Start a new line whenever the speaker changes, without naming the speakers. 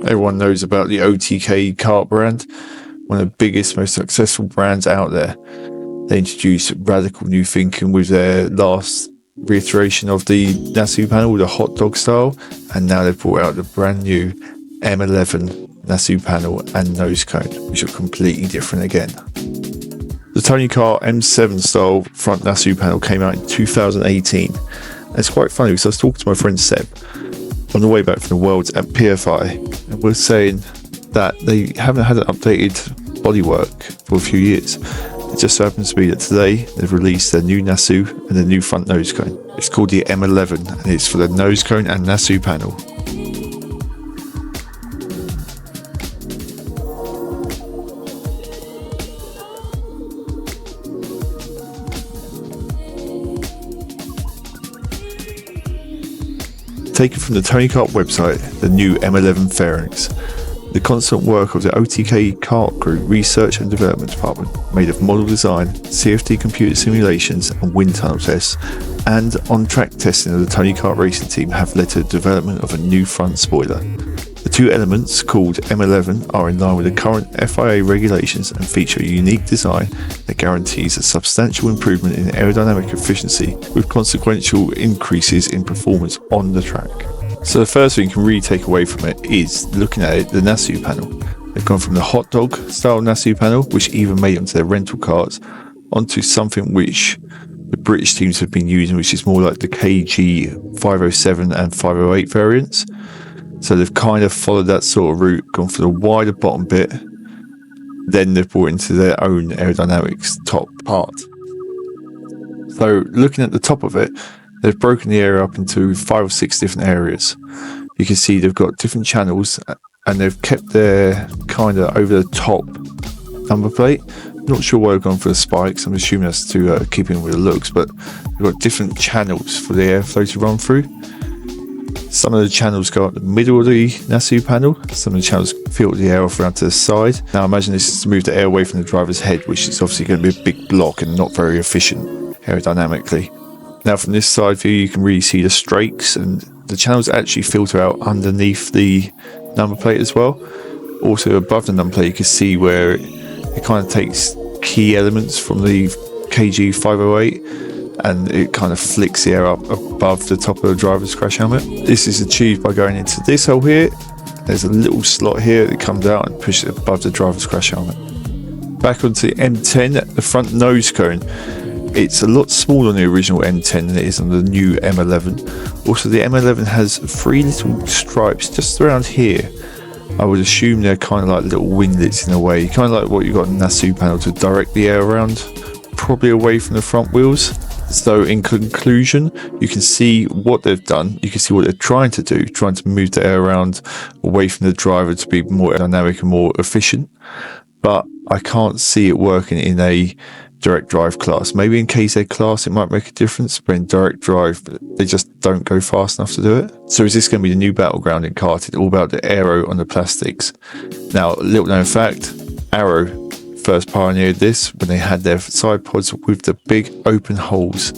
Everyone knows about the OTK kart brand, one of the biggest, most successful brands out there. They introduced radical new thinking with their last reiteration of the Nasu panel, the hot dog style, and now they've brought out the brand new M11 Nasu panel and nose cone, which are completely different again. The Tony Kart M7 style front Nasu panel came out in 2018. And it's quite funny because I was talking to my friend Seb on the way back from the Worlds at PFI, and we're saying that they haven't had an updated bodywork for a few years. It just so happens to be that today they've released their new Nasu and their new front nose cone. It's called the M11 and it's for the nose cone and Nasu panel. Taken from the Tony Kart website, the new M11 fairings. The constant work of the OTK Kart Group Research and Development Department, made of model design, CFD computer simulations and wind tunnel tests, and on-track testing of the Tony Kart racing team have led to the development of a new front spoiler. The two elements, called M11, are in line with the current FIA regulations and feature a unique design that guarantees a substantial improvement in aerodynamic efficiency with consequential increases in performance on the track. So the first thing you can really take away from it is looking at it, the Nasu panel. They've gone from the hot dog style Nasu panel, which even made it onto their rental cars, onto something which the British teams have been using, which is more like the KG 507 and 508 variants. So they've kind of followed that sort of route, gone for the wider bottom bit, then they've brought into their own aerodynamics top part. So looking at the top of it, they've broken the area up into 5 or 6 different areas. You can see they've got different channels and they've kept their kind of over the top number plate. Not sure why they've gone for the spikes. I'm assuming that's to keep in with the looks, but they've got different channels for the airflow to run through. Some of the channels go up the middle of the Nasu panel. Some of the channels filter the air off around to the side. Now imagine this is to move the air away from the driver's head, which is obviously going to be a big block and not very efficient aerodynamically. Now from this side view you can really see the strakes, and the channels actually filter out underneath the number plate as well. Also above the number plate you can see where it kind of takes key elements from the KG 508 and it kind of flicks the air up above the top of the driver's crash helmet. This is achieved by going into this hole here. There's a little slot here that comes out and pushes it above the driver's crash helmet. Back onto the M10, the front nose cone. It's a lot smaller than the original M10 than it is on the new M11. Also, the M11 has 3 little stripes just around here. I would assume they're kind of like little winglets in a way, kind of like what you've got in the Nasu panel to direct the air around, probably away from the front wheels. So in conclusion, you can see what they've done, you can see what they're trying to do, trying to move the air around away from the driver to be more dynamic and more efficient. But I can't see it working in a direct drive class. Maybe in KZ class it might make a difference, but in direct drive they just don't go fast enough to do it. So is this going to be the new battleground in karting, all about the aero on the plastics? Now, little known fact, Arrow first pioneered this when they had their side pods with the big open holes